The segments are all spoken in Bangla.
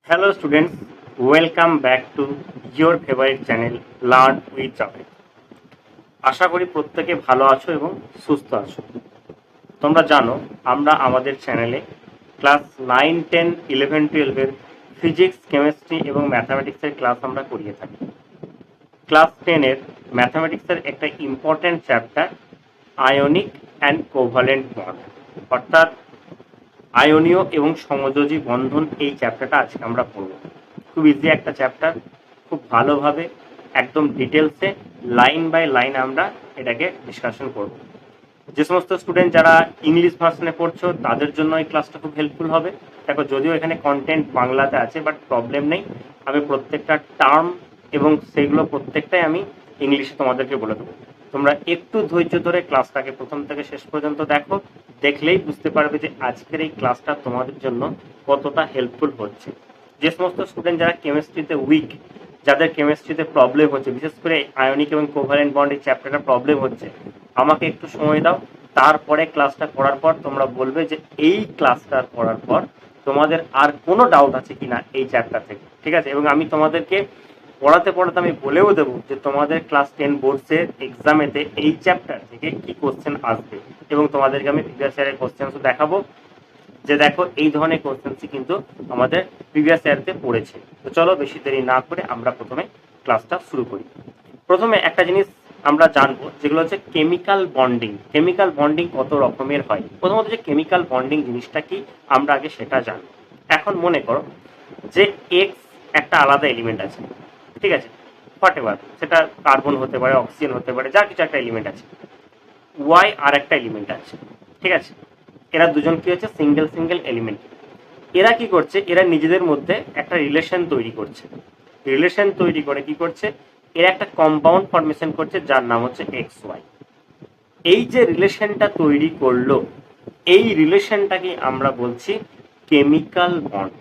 Hello students, welcome back to your favorite channel Learn with Javed. আশা করি প্রত্যেকে ভালো আছো এবং সুস্থ আছো। তোমরা জানো আমরা আমাদের চ্যানেলে ক্লাস 9, 10, 11, 12 এর ফিজিক্স, কেমিস্ট্রি এবং ম্যাথামেটিক্সের ক্লাস আমরা করিয়ে থাকি। ক্লাস 10 এর ম্যাথামেটিক্সের একটা important chapter ionic and covalent bond, অর্থাৎ আয়নীয় এবং সমযোজী বন্ধন, এই চ্যাপ্টারটা আজকে আমরা পড়ব। খুব ইজি একটা চ্যাপ্টার, খুব ভালোভাবে একদম ডিটেলসে লাইন বাই লাইন আমরা এটাকে ডিসকাশন করব। যে সমস্ত স্টুডেন্ট যারা ইংলিশ ভার্সনে পড়ছো তাদের জন্য এই ক্লাসটা খুব হেল্পফুল হবে। দেখো, যদিও এখানে কন্টেন্ট বাংলাতে আছে, বাট প্রবলেম নেই, আমি প্রত্যেকটা টার্ম এবং সেগুলো প্রত্যেকটাই আমি ইংলিশে তোমাদেরকে বলে দেবো। তোমরা একটু ধৈর্য ধরে ক্লাসটাকে প্রথম থেকে শেষ পর্যন্ত দেখো, দেখলেই বুঝতে পারবে যে আজকের এই ক্লাসটা তোমাদের জন্য কতটা হেল্পফুল হচ্ছে। যে সমস্ত স্টুডেন্ট যারা কেমিস্ট্রিতে উইক, যাদের কেমিস্ট্রিতে প্রবলেম হচ্ছে, বিশেষ করে আয়নিক এবং কোভালেন্ট বন্ড এই চ্যাপ্টারটা প্রবলেম হচ্ছে, আমাকে একটু সময় দাও। তারপরে ক্লাসটা করার পর তোমরা বলবে যে এই ক্লাসটা করার পর তোমাদের আর কোনো ডাউট আছে কিনা এই চ্যাপ্টার থেকে, ঠিক আছে? এবং আমি তোমাদেরকে পড়াতে পড়াতে আমি বলেও দেবো যে তোমাদের ক্লাস 10 বোর্ডসের এক্সামেতে এই চ্যাপ্টার থেকে কি কোশ্চেন আসবে, এবং তোমাদেরকে আমি প্রিভিয়াস ইয়ারের কোশ্চেন্সও দেখাবো যে দেখো এই ধরনের কোশ্চেন্সই কিন্তু আমাদের প্রিভিয়াস ইয়ারতে পড়েছে। তো চলো বেশি দেরি না করে আমরা প্রথমে ক্লাসটা শুরু করি। প্রথমে একটা জিনিস আমরা জানবো, যেগুলো হচ্ছে কেমিক্যাল বন্ডিং। কেমিক্যাল বন্ডিং কত রকমের হয়, প্রথমত যে কেমিক্যাল বন্ডিং জিনিসটা কি আমরা আগে সেটা জানবো। এখন মনে করো যে এক্স একটা আলাদা এলিমেন্ট আছে, ঠিক আছে, হোয়াট এভার, সেটা কার্বন হতে পারে, অক্সিজেন হতে পারে, যা কিছু একটা এলিমেন্ট আছে। ওয়াই আর একটা এলিমেন্ট আছে, ঠিক আছে। এরা দুজন কি হচ্ছে, সিঙ্গেল সিঙ্গেল এলিমেন্ট। এরা কি করছে, এরা নিজেদের মধ্যে একটা রিলেশন তৈরি করছে। রিলেশন তৈরি করে কি করছে, এরা একটা কম্পাউন্ড ফরমেশন করছে যার নাম হচ্ছে এক্স ওয়াই। এই যে রিলেশনটা তৈরি করলো, এই রিলেশনটাকে আমরা বলছি কেমিক্যাল বন্ড।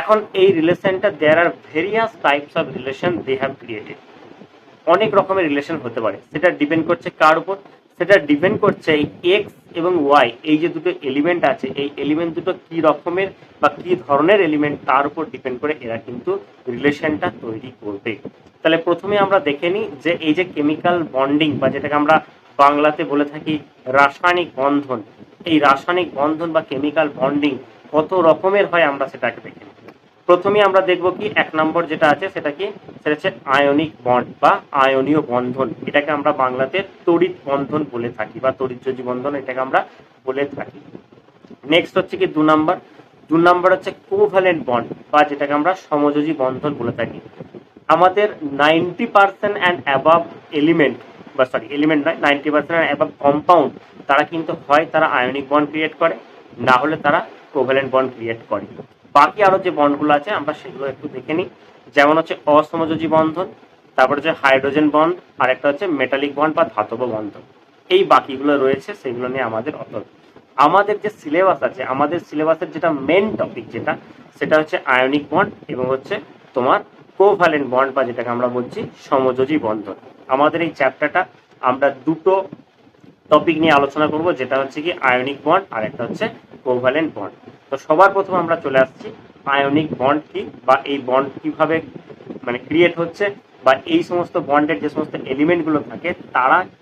এখন এই রিলেশনটা, there are various types of relation they have created. অনেক রকমের রিলেশন হতে পারে, সেটা ডিপেন্ড করছে কার উপর, সেটা ডিপেন্ড করছে এই এক্স এবং ওয়াই, এই যে দুটো এলিমেন্ট আছে, এই এলিমেন্ট দুটো কি রকমের বা কি ধরনের এলিমেন্ট তার উপর ডিপেন্ড করে এরা কিন্তু রিলেশনটা তৈরি করবে। তাহলে প্রথমে আমরা দেখে নিই যে এই যে কেমিক্যাল বন্ডিং, বা যেটাকে আমরা বাংলাতে বলে থাকি রাসায়নিক বন্ধন, এই রাসায়নিক বন্ধন বা কেমিক্যাল বন্ডিং কত রকমের হয় আমরা সেটাকে দেখে নিই। প্রথমে আমরা দেখব কি, এক নম্বর যেটা আছে সেটা কি, সেটা হচ্ছে আয়নিক বন্ড বা আয়নীয় বন্ধন। এটাকে আমরা বাংলাতে তড়িৎ বন্ধন বলে থাকি, বা তড়িৎযোজী বন্ধন এটাকে আমরা বলে থাকি। নেক্সট হচ্ছে কি দু নম্বর হচ্ছে কোভ্যালেন্ট বন্ড, বা যেটাকে আমরা সমযোজী বন্ধন বলে থাকি। আমাদের 90% অ্যান্ড অ্যাবাভ এলিমেন্ট, বা সরি এলিমেন্ট নয়, 90% অ্যান্ড অ্যাবাভ কম্পাউন্ড, তারা কিন্তু হয় তারা আয়নিক বন্ড ক্রিয়েট করে, না হলে তারা কোভ্যালেন্ট বন্ড ক্রিয়েট করে। বাকি আরো যে বন্ডগুলো আছে আমরা সেগুলো একটু দেখে নিই। যেমন হচ্ছে অসমযোজী বন্ধন, তারপর হচ্ছে হাইড্রোজেন বন্ড, আর একটা হচ্ছে মেটালিক বন্ড বা ধাতব বন্ধন। এই বাকিগুলো রয়েছে, সেগুলো নিয়ে আমাদের আমাদের যে সিলেবাস আছে, আমাদের সিলেবাসের যেটা মেন টপিক যেটা, সেটা হচ্ছে আয়নিক বন্ড এবং হচ্ছে তোমার কোভ্যালেন্ট বন্ড, বা যেটাকে আমরা বলছি সমযোজী বন্ধন। আমাদের এই চ্যাপ্টারটা আমরা দুটো টপিক নিয়ে আলোচনা করব, যেটা হচ্ছে কি আয়নিক বন্ড আর একটা হচ্ছে কোভ্যালেন্ট বন্ড। তো সবার প্রথম আমরা চলে আসছি আয়নিক বন্ড কি, বা এই বন্ড কিভাবে মানে ক্রিয়েট হচ্ছে, বা এই সমস্ত বন্ডের যে সমস্ত এলিমেন্টগুলো থাকে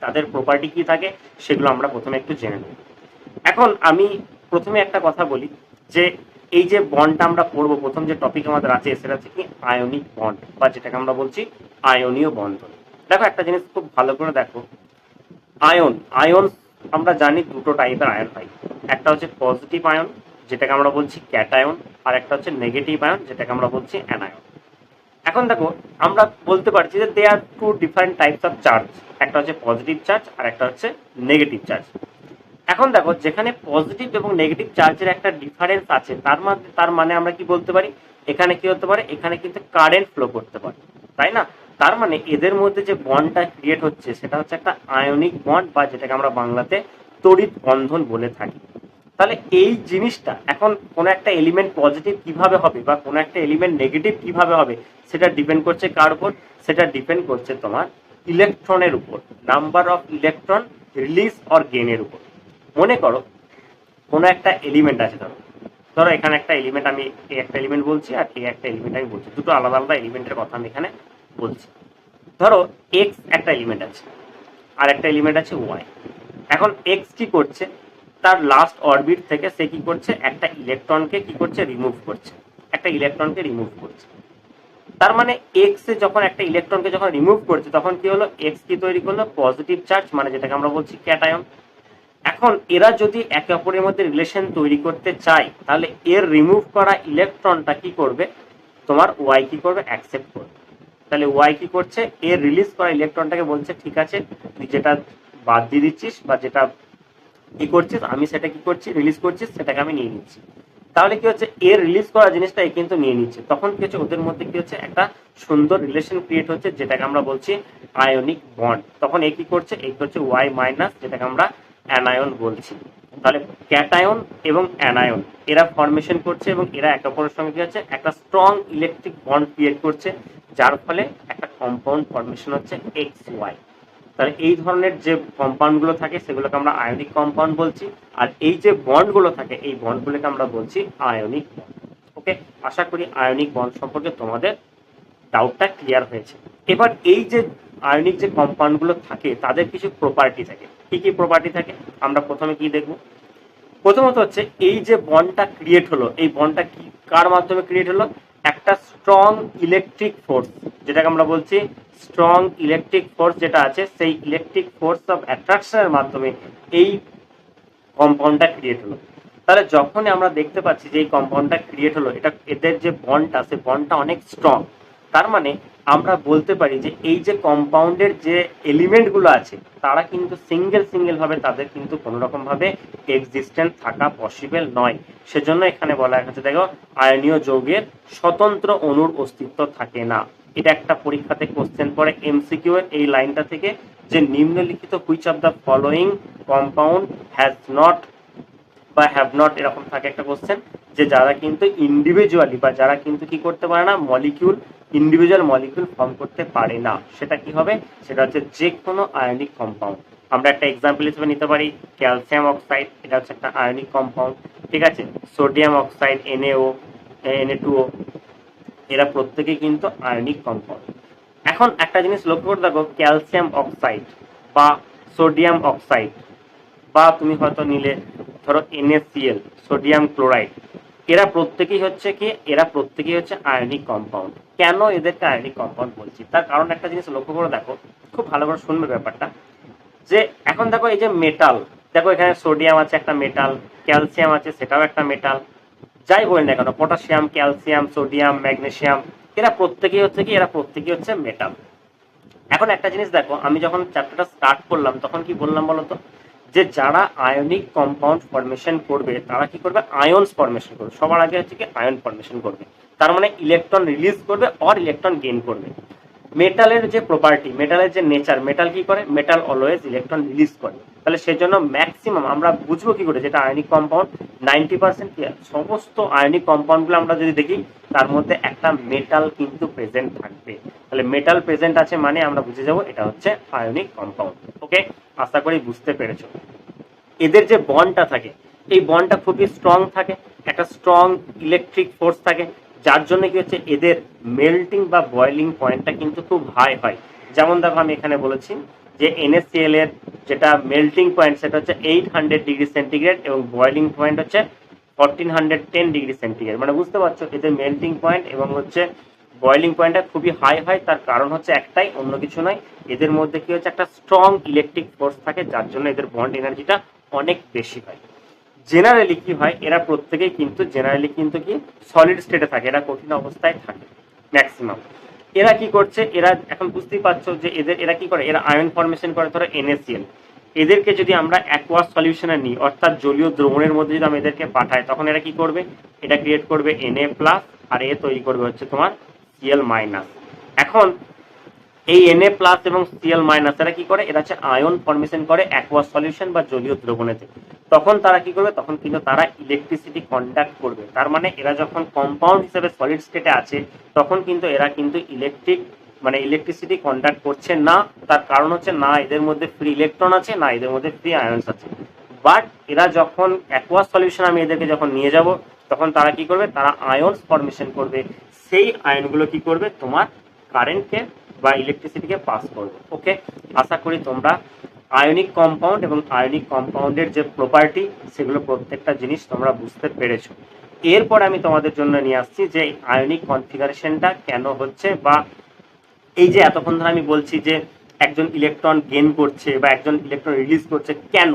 তাদের প্রপার্টি কি থাকে, সেগুলো আমরা প্রথমে একটু জেনে নেব। এখন আমি প্রথমে একটা কথা বলি যে এই যে বন্ডটা আমরা পড়বো, প্রথম যে টপিক আমাদের আছে সেটা হচ্ছে কি আয়নিক বন্ড, বা যেটাকে আমরা বলছি আয়নীয় বন্ধন। দেখো একটা জিনিস খুব ভালো করে দেখো, আয়ন আয়ন আমরা জানি দুটো টাইপের আয়ন হয়। একটা হচ্ছে পজিটিভ আয়ন, যেটাকে আমরা বলছি ক্যাটায়ন, আর একটা হচ্ছে নেগেটিভ আয়ন, যেটাকে আমরা বলছি অ্যানায়ন। এখন দেখো, আমরা বলতে পারছি যে they are two different types of charge, একটা হচ্ছে পজিটিভ চার্জ আর একটা হচ্ছে নেগেটিভ চার্জ। এখন দেখো, যেখানে পজিটিভ এবং নেগেটিভ চার্জের একটা ডিফারেন্স আছে, তার মানে আমরা কি বলতে পারি, এখানে কি হতে পারে, এখানে কিন্তু কারেন্ট ফ্লো করতে পারে, তাই না? তার মানে এদের মধ্যে যে বন্ডটা ক্রিয়েট হচ্ছে সেটা হচ্ছে একটা আয়নিক বন্ড, বা যেটাকে আমরা বাংলাতে তড়িৎ বন্ধন বলে থাকি। তাহলে এই জিনিসটা, এখন কোনো একটা এলিমেন্ট পজিটিভ কিভাবে হবে বা কোনো একটা এলিমেন্ট নেগেটিভ কিভাবে হবে, সেটা ডিপেন্ড করছে কার উপর, সেটা ডিপেন্ড করছে তোমার ইলেকট্রনের উপর, number of electron release or গেনের উপর। মনে করো কোনো একটা এলিমেন্ট আছে, ধরো ধরো এখানে একটা এলিমেন্ট, আমি এই একটা এলিমেন্ট বলছি আর এই একটা এলিমেন্ট আমি বলছি, দুটো আলাদা আলাদা এলিমেন্টের কথা আমি এখানে বলছি। ধরো এক্স একটা এলিমেন্ট আছে আর একটা এলিমেন্ট আছে ওয়াই। এখন এক্স কি করছে, তার লাস্ট অরবিট থেকে সে কি করছে, একটা ইলেকট্রনকে কি করছে, রিমুভ করছে, একটা ইলেকট্রনকে রিমুভ করছে। তার মানে এক্স এ যখন একটা ইলেকট্রনকে যখন রিমুভ করছে তখন কি হলো, এক্স কি তৈরি করলো, পজিটিভ চার্জ, মানে যেটাকে আমরা বলছি ক্যাটায়ন। এখন এরা যদি একে অপরের মধ্যে রিলেশন তৈরি করতে চায় তাহলে এর রিমুভ করা ইলেকট্রনটা কি করবে, তোমার ওয়াই কি করবে, অ্যাকসেপ্ট করবে। তাহলে ওয়াই কি করছে, এর রিলিজ করা ইলেকট্রনটাকে বলছে ঠিক আছে তুই যেটা বাদ দিয়ে দিচ্ছিস বা যেটা কি করছিস আমি সেটা কি করছি, রিলিজ করছিস, সেটাকে আমি নিয়ে নিচ্ছি। তাহলে কি হচ্ছে, এর রিলিজ করা জিনিসটা এ কিন্তু নিয়ে নিচ্ছে। তখন কি হচ্ছে, ওদের মধ্যে কি হচ্ছে, একটা সুন্দর রিলেশন ক্রিয়েট হচ্ছে যেটাকে আমরা বলছি আয়নিক বন্ড। তখন এ কি করছে, এই হচ্ছে ওয়াই মাইনাস, যেটাকে আমরা অ্যানায়ন বলছি। তাহলে ক্যাটায়ন এবং অ্যানায়ন এরা ফর্মেশন করছে এবং এরা একে অপরের সঙ্গে কি হচ্ছে, একটা স্ট্রং ইলেকট্রিক বন্ড ক্রিয়েট করছে, যার ফলে একটা কম্পাউন্ড ফর্মেশন হচ্ছে এক্স ওয়াই। তাহলে এই ধরনের যে কম্পাউন্ডগুলো থাকে সেগুলোকে আমরা আয়নিক কম্পাউন্ড বলছি, আর এই যে বন্ডগুলো থাকে এই বন্ডগুলোকে আমরা বলছি আয়নিক বন্ড। ওকে, আশা করি আয়নিক বন্ড সম্পর্কে তোমাদের ডাউটটা ক্লিয়ার হয়েছে। এবার এই যে আয়নিক যে কম্পাউন্ডগুলো থাকে তাদের কিছু প্রপার্টি থাকে। কি কি প্রপার্টি থাকে আমরা প্রথমে কি দেখব, প্রথমত হচ্ছে এই যে বন্ডটা ক্রিয়েট হলো, এই বন্ডটা কি কার মাধ্যমে ক্রিয়েট হলো, একটা স্ট্রং ইলেকট্রিক ফোর্স, যেটাকে আমরা বলছি স্ট্রং ইলেকট্রিক ফোর্স যেটা আছে সেই ইলেকট্রিক ফোর্স অফ অ্যাট্রাকশনের মাধ্যমে এই কম্পাউন্ডটা ক্রিয়েট হলো। তাহলে যখনই আমরা দেখতে পাচ্ছি যে এই কম্পাউন্ডটা ক্রিয়েট হলো, এটা এদের যে বন্ডটা সে বন্ডটা অনেক স্ট্রং, তার মানে আমরা বলতে পারি যে এই যে কম্পাউন্ডের যে এলিমেন্টগুলো আছে তারা কিন্তু সিঙ্গেল ভাবে তাদের কিন্তু কোনো রকম ভাবে এক্সিস্টেন্ট থাকা পসিবল নয়। সেজন্য এখানে বলা হচ্ছে দেখো আয়নীয় যৌগের স্বতন্ত্র অণুর অস্তিত্ব থাকে না। এটা একটা পরীক্ষাতে কোশ্চেন পড়ে এমসিকিউ এর এই লাইনটা থেকে, যে নিম্নলিখিত which of the following compound has not বা হ্যাভ নট, এরকম থাকে একটা কোশ্চেন, যে যারা কিন্তু ইন্ডিভিজুয়ালি বা যারা কিন্তু কি করতে পারে না, মলিকিউল ইন্ডিভিজুয়াল মলিকিউল ফর্ম করতে পারে না, সেটা কি হবে, সেটা হচ্ছে যে কোনো আয়নিক কম্পাউন্ড। আমরা একটা এক্সাম্পল হিসেবে নিতে পারি ক্যালসিয়াম অক্সাইড, এটা হচ্ছে একটা আয়নিক কম্পাউন্ড, ঠিক আছে। সোডিয়াম অক্সাইড NaO Na2O, এরা প্রত্যেকেই কিন্তু আয়নিক কম্পাউন্ড। এখন একটা জিনিস লক্ষ্য করে দেখো, ক্যালসিয়াম অক্সাইড বা সোডিয়াম অক্সাইড বা তুমি হয়তো নিলে ধরো NaCl, সোডিয়াম ক্লোরাইড, এরা প্রত্যেকেই হচ্ছে কি, এরা প্রত্যেকেই হচ্ছে আয়নিক কম্পাউন্ড। কেন এদেরকে আয়নিক কম্পাউন্ড বলছি তার কারণ একটা জিনিস লক্ষ্য করে দেখো, খুব ভালো করে শুনবে ব্যাপারটা, যে এখন দেখো এই যে মেটাল, দেখো এখানে সোডিয়াম আছে একটা মেটাল, ক্যালসিয়াম আছে সেটাও একটা মেটাল, যাই বলি না কেন পটাশিয়াম, ক্যালসিয়াম, সোডিয়াম, ম্যাগনেসিয়াম, এরা প্রত্যেকেই হচ্ছে কি, এরা প্রত্যেকেই হচ্ছে মেটাল। এখন একটা জিনিস দেখো, আমি যখন চ্যাপ্টারটা স্টার্ট করলাম তখন কি বললাম বলতো, যে যারা আয়নিক কম্পাউন্ড ফর্মেশন করবে তারা কি করবে, আয়নস ফর্মেশন করবে, সবার আগে হচ্ছে কি আয়ন ফর্মেশন করবে, তার মানে ইলেকট্রন রিলিজ করবে অর ইলেকট্রন গেইন করবে। মেটালের যে প্রপার্টি, মেটালের যে নেচার, মেটাল কি করে, মেটাল অলওয়েজ ইলেকট্রন রিলিজ করে। তাহলে সেজন্য ম্যাক্সিমাম আমরা বুঝবো কি করে, যেটা আয়নিক কম্পাউন্ড 90% কি, সমস্ত আয়নিক কম্পাউন্ডগুলো আমরা যদি দেখি তার মধ্যে একটা মেটাল কিন্তু প্রেজেন্ট থাকবে। তাহলে মেটাল প্রেজেন্ট আছে মানে আমরা বুঝে যাব এটা হচ্ছে আয়নিক কম্পাউন্ড। ওকে, আশা করি বুঝতে পেরেছো। এদের যে বন্ডটা থাকে এই বন্ডটা খুবই স্ট্রং থাকে, একটা স্ট্রং ইলেকট্রিক ফোর্স থাকে, যার জন্য কি হচ্ছে এদের মেল্টিং বা বয়েলিং পয়েন্টটা কিন্তু খুব হাই হয়। যেমন দেখো আমি এখানে বলেছি যে NaCl এর যেটা মেল্টিং পয়েন্ট সেটা হচ্ছে 800 ডিগ্রি সেন্টিগ্রেড এবং বয়েলিং পয়েন্ট হচ্ছে 1410 ডিগ্রি সেন্টিগ্রেড। মানে বুঝতে পারছো এদের মেল্টিং পয়েন্ট এবং হচ্ছে বয়েলিং পয়েন্টটা খুবই হাই হয়। তার কারণ হচ্ছে একটাই, অন্য কিছু নয়, এদের মধ্যে কি হচ্ছে একটা স্ট্রং ইলেকট্রিক ফোর্স থাকে, যার জন্য এদের বন্ড এনার্জিটা অনেক বেশি হয়। জেনারেলি কি হয়, এরা প্রত্যেকেই কিন্তু জেনারেলি কিন্তু কি সলিড স্টেটে থাকে, এরা কঠিন অবস্থায় থাকে ম্যাক্সিমাম। এরা কি করছে, এরা এখন বুঝতেই পারছো যে এরা কি করে, এরা আয়ন ফর্মেশন করে ধরো NaCl। এদেরকে যদি আমরা অ্যাকোয়াস সলিউশনে নিই, অর্থাৎ জলীয় দ্রবণের মধ্যে যদি আমি এদেরকে পাঠাই, তখন এরা কি করবে, এটা ক্রিয়েট করবে Na+ আর এ তৈরি করবে হচ্ছে তোমার Cl-। এখন এই Na+ এবং Cl- এরা কি করে, এরা হচ্ছে আয়ন ফর্মেশন করে অ্যাকোয়াস সলিউশন বা জলীয় দ্রবণেতে। তখন তারা কি করবে, তখন কিন্তু তারা ইলেকট্রিসিটি কন্ডাক্ট করবে। তার মানে এরা যখন কম্পাউন্ড হিসেবে সলিড স্টেটে আছে তখন কিন্তু এরা কিন্তু ইলেকট্রিসিটি কন্ডাক্ট করছে না। তার কারণ হচ্ছে না এদের মধ্যে ফ্রি ইলেকট্রন আছে, না এদের মধ্যে ফ্রি আয়নস আছে। বাট এরা যখন অ্যাকোয়াস সলিউশন আমি এদেরকে যখন নিয়ে যাব তখন তারা কি করবে, তারা আয়নস ফর্মেশন করবে, সেই আয়নগুলো কি করবে, তোমার কারেন্টকে বা ইলেকট্রিসিটিকে পাস করবে। ওকে, আশা করি তোমরা আয়নিক কম্পাউন্ড এবং আয়নিক কম্পাউন্ডের যে প্রপার্টি সেগুলো প্রত্যেকটা জিনিস তোমরা বুঝতে পেরেছো। এরপর আমি তোমাদের জন্য নিয়ে আসছি যে আয়নিক কনফিগারেশনটা কেন হচ্ছে, বা এই যে এতক্ষণ ধরে আমি বলছি যে একজন ইলেকট্রন গেইন করছে বা একজন ইলেকট্রন রিলিজ করছে, কেন,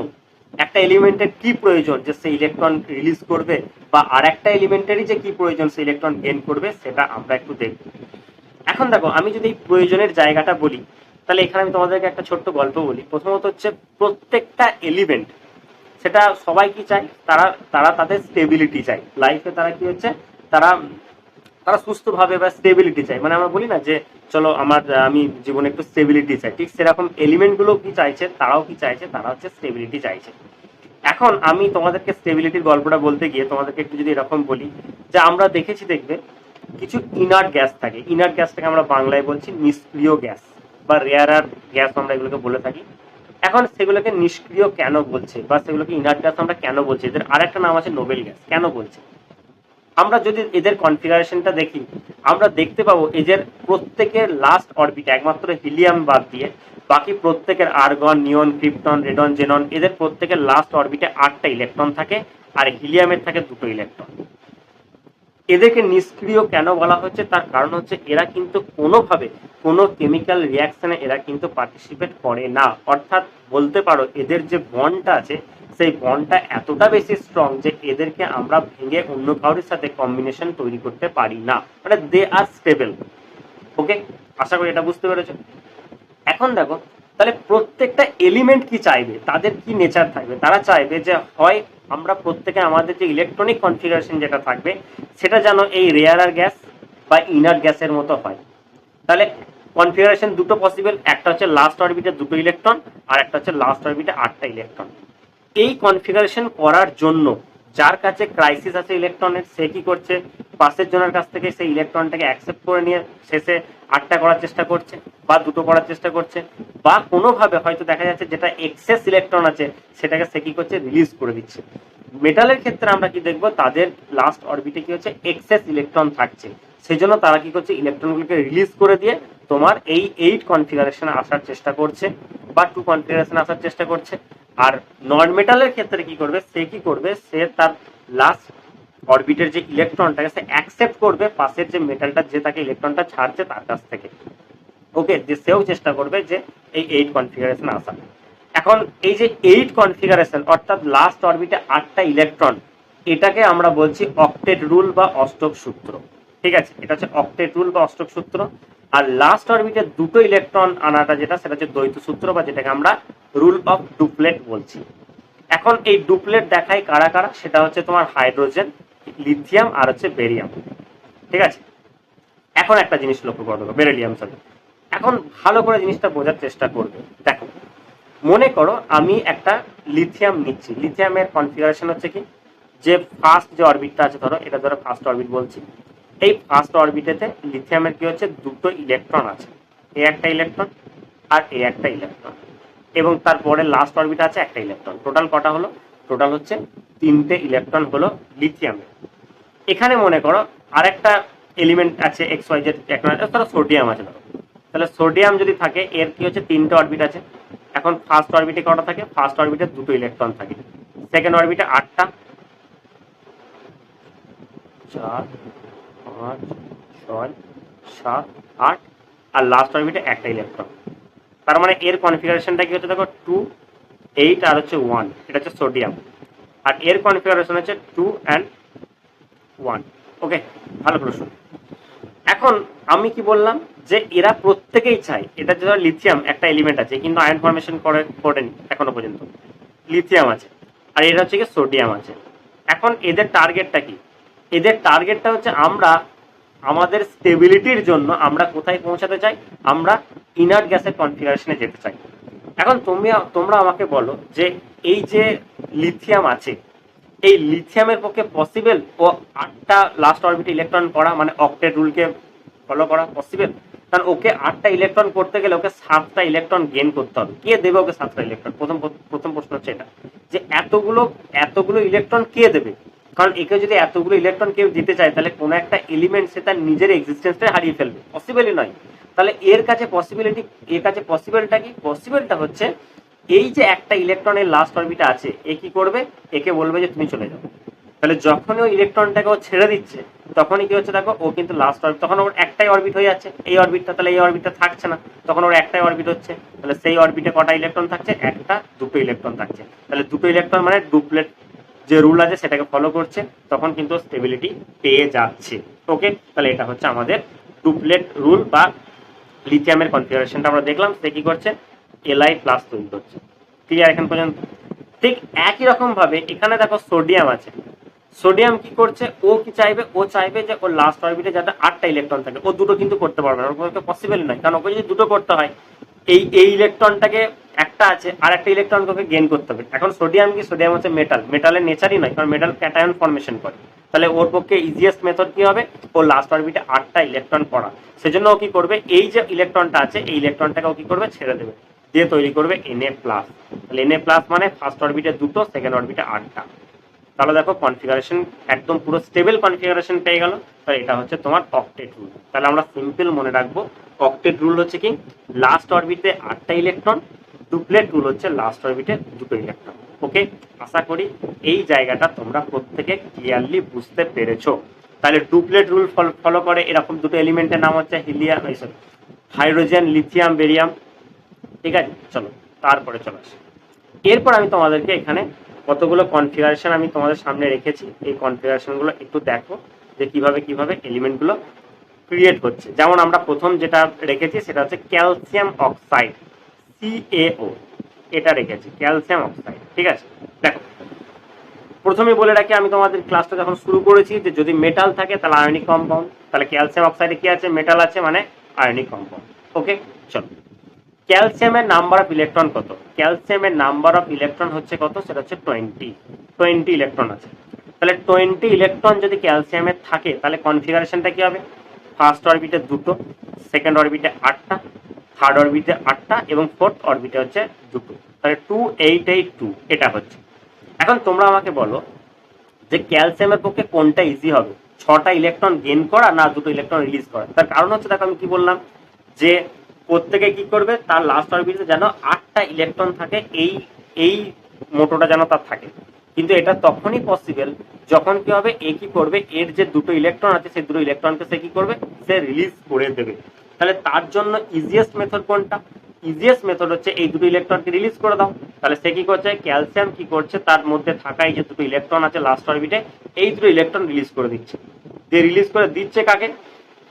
একটা এলিমেন্টের কি প্রয়োজন যে সে ইলেকট্রন রিলিজ করবে, বা আর একটা এলিমেন্টেরই যে কি প্রয়োজন সে ইলেকট্রন গেইন করবে, সেটা আমরা একটু দেখব। এখন দেখো, আমি যদি এই প্রয়োজনের জায়গাটা বলি, তাহলে এখানে আমি তোমাদেরকে একটা ছোট্ট গল্প বলি। প্রথমত হচ্ছে, প্রত্যেকটা এলিমেন্ট, সেটা সবাই কি চায়, তারা তারা তাদের স্টেবিলিটি চায় লাইফে। তারা কি হচ্ছে, তারা তারা সুস্থভাবে বা স্টেবিলিটি চায়। মানে আমরা বলি না যে চলো আমি জীবনে একটু স্টেবিলিটি চাই, ঠিক সেরকম এলিমেন্টগুলো কি চাইছে, তারাও কি চাইছে, তারা হচ্ছে স্টেবিলিটি চাইছে। এখন আমি তোমাদেরকে স্টেবিলিটির গল্পটা বলতে গিয়ে তোমাদেরকে একটু যদি এরকম বলি, যে আমরা দেখেছি, দেখবে কিছু ইনার্ট গ্যাস থাকে। ইনার্ট গ্যাসটাকে আমরা বাংলায় বলছি নিষ্ক্রিয় গ্যাস বা রেয়ারার গ্যাস, আমরা এগুলোকে বলে থাকি। এখন সেগুলোকে নিষ্ক্রিয় কেন বলছে, বা সেগুলোকে ইনার্ট গ্যাস আমরা কেন বলছি, এদের আরেকটা নাম আছে নোবেল গ্যাস, কেন বলছে? আমরা যদি এদের কনফিগারেশনটা দেখি, আমরা দেখতে পাবো এদের প্রত্যেকের লাস্ট অরবিটে, একমাত্র হিলিয়াম বাদ দিয়ে বাকি প্রত্যেকের আর্গন, নিয়ন, ক্রিপ্টন, রেডন, জেনন, এদের প্রত্যেকের লাস্ট অরবিটে 8টা ইলেকট্রন থাকে, আর হিলিয়ামের থাকে 2টো ইলেকট্রন। এদেরকে নিষ্ক্রিয় কেন বলা হচ্ছে, তার কারণ হচ্ছে এরা কিন্তু কোনোভাবে কোনো কেমিক্যাল রিয়াকশনে এরা কিন্তু পার্টিসিপেট করে না। অর্থাৎ বলতে পারো এদের যে বন্ডটা আছে, সেই বন্ডটা এতটা বেশি স্ট্রং যে এদেরকে আমরা ভেঙে অন্য কারোর সাথে কম্বিনেশন তৈরি করতে পারি না। মানে দে আর স্টেবল। ওকে, আশা করি এটা বুঝতে পেরেছো। এখন দেখো, তাহলে প্রত্যেকটা এলিমেন্ট কি চাইবে, তাদের কি নেচার থাকবে, তারা চাইবে যে হয় আমরা প্রত্যেকে আমাদের যে ইলেকট্রনিক কনফিগারেশন যেটা থাকবে সেটা যেন এই রেয়ারার গ্যাস বা ইনার্ট গ্যাসের মতো হয়। তাহলে কনফিগারেশন দুটো পসিবল, একটা হচ্ছে লাস্ট অরবিটে 2টো ইলেকট্রন, আর একটা হচ্ছে লাস্ট অরবিটে 8টা ইলেকট্রন। এই কনফিগারেশন করার জন্য যার কাছে ক্রাইসিস আছে ইলেকট্রনের, সে কি করছে, পাশের জনের কাছ থেকে সেই ইলেকট্রনটাকে অ্যাকসেপ্ট করে নিয়ে শেষে 8টা করার চেষ্টা করছে বা 2টো করার চেষ্টা করছে, বা কোনোভাবে হয়তো দেখা যাচ্ছে যেটা এক্সেস ইলেকট্রন আছে সেটাকে সে কি করছে, রিলিজ করে দিচ্ছে। মেটালের ক্ষেত্রে আমরা কি দেখবো, তাদের লাস্ট অরবিটে কি হচ্ছে, এক্সেস ইলেকট্রন থাকছে, সেই জন্য তারা কি করছে, ইলেকট্রনগুলোকে রিলিজ করে দিয়ে তোমার এই 8 কনফিগারেশনে আসার চেষ্টা করছে বা 2 কনফিগারেশনে আসার চেষ্টা করছে। আর নন মেটালের ক্ষেত্রে কি করবে, সে কি করবে, সে তার লাস্ট অরবিটের যে ইলেকট্রনটাকে সে অ্যাকসেপ্ট করবে পাশের যে মেটালটা যে তাকে ইলেকট্রনটা ছাড়ছে তার কাছ থেকে। ওকে, যে সেও চেষ্টা করবে যে এই 8 কনফিগারেশন আসা। এখন এই যে 8 কনফিগারেশন অর্থাৎ লাস্ট অরবিটে 8টা ইলেকট্রন, এটাকে আমরা বলছি অক্টেট রুল বা অষ্টক সূত্র। ঠিক আছে, এটা হচ্ছে অক্টেট রুল বা অষ্টক সূত্র। আর লাস্ট অরবিটে 2টো ইলেকট্রন আনাটা যেটা, সেটা হচ্ছে দ্বৈত সূত্র বা যেটাকে আমরা রুল অফ ডুপ্লেট বলছি। এখন এই ডুপ্লেট দেখায় কারা কারা, সেটা হচ্ছে তোমার হাইড্রোজেন, লিথিয়াম আর হচ্ছে বেরিয়াম। ঠিক আছে, এখন একটা জিনিস লক্ষ্য করো, বেরিলিয়াম সরি। এখন ভালো করে জিনিসটা বোঝার চেষ্টা করবে। দেখো, মনে করো আমি একটা লিথিয়াম নিচ্ছি। লিথিয়ামের কনফিগারেশন হচ্ছে কি, যে ফার্স্ট যে অরবিটটা আছে, ধরো এটা ধরো ফার্স্ট অরবিট বলছি। এই ফার্স্ট অরবিটেতে লিথিয়ামের কি হচ্ছে, 2টো ইলেকট্রন আছে, এ একটা ইলেকট্রন আর এ একটা ইলেকট্রন, এবং তারপরে লাস্ট অরবিট আছে একটা ইলেকট্রন। টোটাল কটা হলো, টোটাল হচ্ছে 3টে ইলেকট্রন হলো লিথিয়ামের। এখানে মনে করো আরেকটা এলিমেন্ট আছে এক্স ওয়াই জেড, ধরো সোডিয়াম আছে ধরো। তাহলে সোডিয়াম যদি থাকে, এর কি হচ্ছে 3টে অরবিট আছে। এখন ফার্স্ট অরবিটে কটা থাকে, ফার্স্ট অরবিটে 2টো ইলেকট্রন থাকে, সেকেন্ড অরবিটে 8টা, 4 5 6 7 8, আর লাস্ট অরবিটে একটা ইলেকট্রন। তার মানে এর কনফিগারেশনটা কি হচ্ছে, দেখো 2 8 আর হচ্ছে 1, এটা হচ্ছে সোডিয়াম। আর এর কনফিগারেশন হচ্ছে 2 and 1। ওকে, ভালো প্রশ্ন। এখন আমি কি বললাম, যে এরা প্রত্যেকেই চায়, এটা যে লিথিয়াম একটা এলিমেন্ট আছে কিন্তু আয়ন ফর্মেশন করেনি এখনো পর্যন্ত, লিথিয়াম আছে, আর এটা হচ্ছে কি সোডিয়াম আছে। এখন এদের টার্গেটটা কি, এদের টার্গেটটা হচ্ছে আমরা আমাদের স্টেবিলিটির জন্য আমরা কোথায় পৌঁছাতে চাই, আমরা ইনার্ট গ্যাসের কনফিগারেশনে যেতে চাই। এখন তোমরা আমাকে বলো যে এই যে লিথিয়াম আছে, এই লিথিয়ামের পক্ষে পসিবল ও 8টা লাস্ট অরবিটে ইলেকট্রন করা, মানে অক্টেট রুলকে ফলো করা পসিবল? কারণ ওকে 8টা ইলেকট্রন করতে গেলে ওকে 7টা ইলেকট্রন গেইন করতে হবে। কে দেবে ওকে 7টা ইলেকট্রন? প্রথম প্রথম প্রশ্ন হচ্ছে এটা, যে এতগুলো ইলেকট্রন কে দেবে? কারণ একে যদি এতগুলো ইলেকট্রন কেউ দিতে চায় তাহলে কোনো একটা এলিমেন্ট সে তার নিজের এক্সিস্টেন্সটা হারিয়ে ফেলবে, পসিবলই নয়। তাহলে এর কাছে পসিবলটা কি? পসিবলটা হচ্ছে এই যে একটা ইলেকট্রনের লাস্ট অরবিটে আছে, এ কি করবে, একে বলবে যে তুমি চলে যাও। তাহলে যখন ওই ইলেকট্রনটাকে ও ছেড়ে দিচ্ছে তখনই কি হচ্ছে দেখো, ও কিন্তু লাস্ট অরবিট, তখন ওর একটাই অরবিট হয়ে যাচ্ছে এই অরবিটটা, তাহলে এই অরবিটটা থাকছে না, তখন ওর একটাই অরবিট হচ্ছে। তাহলে সেই অরবিটে কটা ইলেকট্রন থাকছে? একটা, দুটো ইলেকট্রন থাকছে। তাহলে দুটো ইলেকট্রন মানে ডুপ্লেট যে রুল আছে সেটাকে ফলো করছে, তখন কিন্তু স্টেবিলিটি পেয়ে যাচ্ছে। ওকে, তাহলে এটা হচ্ছে আমাদের ডুপ্লেট রুল বা লিথিয়ামের কনফিগারেশনটা আমরা দেখলাম, সে কি করছে, Li প্লাস তৈরি করছে। ক্লিয়ার এখন পর্যন্ত? ঠিক একই রকম ভাবে এখানে দেখো সোডিয়াম আছে। সোডিয়াম কি করছে, ও কি চাইবে, ও চাইবে যে ওর লাস্ট অরবিটে যাতে 8টা ইলেকট্রন থাকে। ও দুটো কিন্তু করতে পারবে না, ওর পসিবল নয়, কারণ ওকে যদি দুটো করতে হয় এই ইলেকট্রনটাকে একটা আছে আর একটা ইলেকট্রনকে গেইন করতে হবে। এখন সোডিয়াম কি, সোডিয়াম হচ্ছে মেটাল, মেটালের নেচারই নয়, কারণ মেটাল ক্যাটায়ন ফর্মেশন করে। তাহলে ওর পক্ষে ইজিয়েস্ট মেথড কি হবে, ও লাস্ট অরবিটে 8টা ইলেকট্রন পড়া। সেজন্য ও কি করবে, এই যে ইলেকট্রনটা আছে এই ইলেকট্রনটাকে ও কি করবে, ছেড়ে দেবে, দিয়ে তৈরি করবে Na প্লাস। তাহলে Na প্লাস মানে ফার্স্ট অরবিটে দুটো, সেকেন্ড অরবিটে 8টা। তাহলে দেখো কনফিগারেশন একদম পুরো স্টেবল কনফিগারেশন পেয়ে গেল। তাহলে এটা হচ্ছে তোমার অক্টেট রুল। তাহলে আমরা সিম্পল মনে রাখবো, অক্টেট রুল হচ্ছে কি, লাস্ট অরবিটে 8টা ইলেকট্রন, ডুপ্লেট রুল হচ্ছে লাস্ট অরবিটে দুটো ইলেকট্রন। ওকে, আশা করি এই জায়গাটা তোমরা প্রত্যেকে ক্লিয়ারলি বুঝতে পেরেছো। তাহলে ডুপ্লেট রুল ফলো করে এরকম দুটো এলিমেন্টের নাম হচ্ছে হিলিয়াম, হাইড্রোজেন, লিথিয়াম, বেরিয়াম। ঠিক আছে, চলো তারপরে চলে আসি। এরপর আমি তোমাদেরকে এখানে কতগুলো কনফিগারেশন আমি তোমাদের সামনে রেখেছি, এই কনফিগারেশনগুলো একটু দেখো যে কিভাবে এলিমেন্টগুলো ক্রিয়েট হচ্ছে। যেমন আমরা প্রথম যেটা রেখেছি সেটা হচ্ছে ক্যালসিয়াম অক্সাইড, CaO, এটা রেখেছি ক্যালসিয়াম অক্সাইড। ঠিক আছে, দেখো প্রথমে বলে রাখি, আমি তোমাদের ক্লাসটা যখন শুরু করেছি যে যদি মেটাল থাকে তাহলে আয়নিক কম্পাউন্ড, তাহলে ক্যালসিয়াম অক্সাইডে কি আছে, মেটাল আছে মানে আয়নিক কম্পাউন্ড। ওকে, চলো, ক্যালসিয়ামের নাম্বার অফ ইলেকট্রন কত? ক্যালসিয়ামের নাম্বার অফ ইলেকট্রন হচ্ছে কত, সেটা হচ্ছে 20 ইলেকট্রন আছে। তাহলে 20 ইলেকট্রন যদি ক্যালসিয়ামের থাকে তাহলে কনফিগারেশনটা কি হবে, ফার্স্ট অরবিটে দুটো, সেকেন্ড অরবিটে 8টা, থার্ড অরবিটে 8টা এবং ফোর্থ অরবিটে হচ্ছে দুটো। তাহলে 2 8 8 2 এটা হচ্ছে। এখন তোমরা আমাকে বলো যে ক্যালসিয়ামের পক্ষে কোনটা ইজি হবে, 6টা ইলেকট্রন গেইন করা না দুটো ইলেকট্রন রিলিজ করা? তার কারণ হচ্ছে দেখো আমি কি বললাম, যে প্রত্যেকে কি করবে, তার লাস্ট অরবিটে যেন 8টা ইলেকট্রন থাকে, এই মোটোটা যেন তার থাকে। কিন্তু এটা তখনই পসিবল যখন কি হবে, এ কি করবে, এর যে দুটো ইলেকট্রন আছে সেই দুটো ইলেকট্রনকে সে কি করবে, সে রিলিজ করে দেবে। তাহলে তার জন্য ইজিয়েস্ট মেথড কোনটা? ইজিয়েস্ট মেথড হচ্ছে এই দুটো ইলেকট্রনকে রিলিজ করে দাও। তাহলে সে কি করছে, ক্যালসিয়াম কি করছে, তার মধ্যে থাকা এই যে দুটো ইলেকট্রন আছে লাস্ট অরবিটে, এই দুটো ইলেকট্রন রিলিজ করে দিচ্ছে। দিয়ে রিলিজ করে দিচ্ছে কাকে,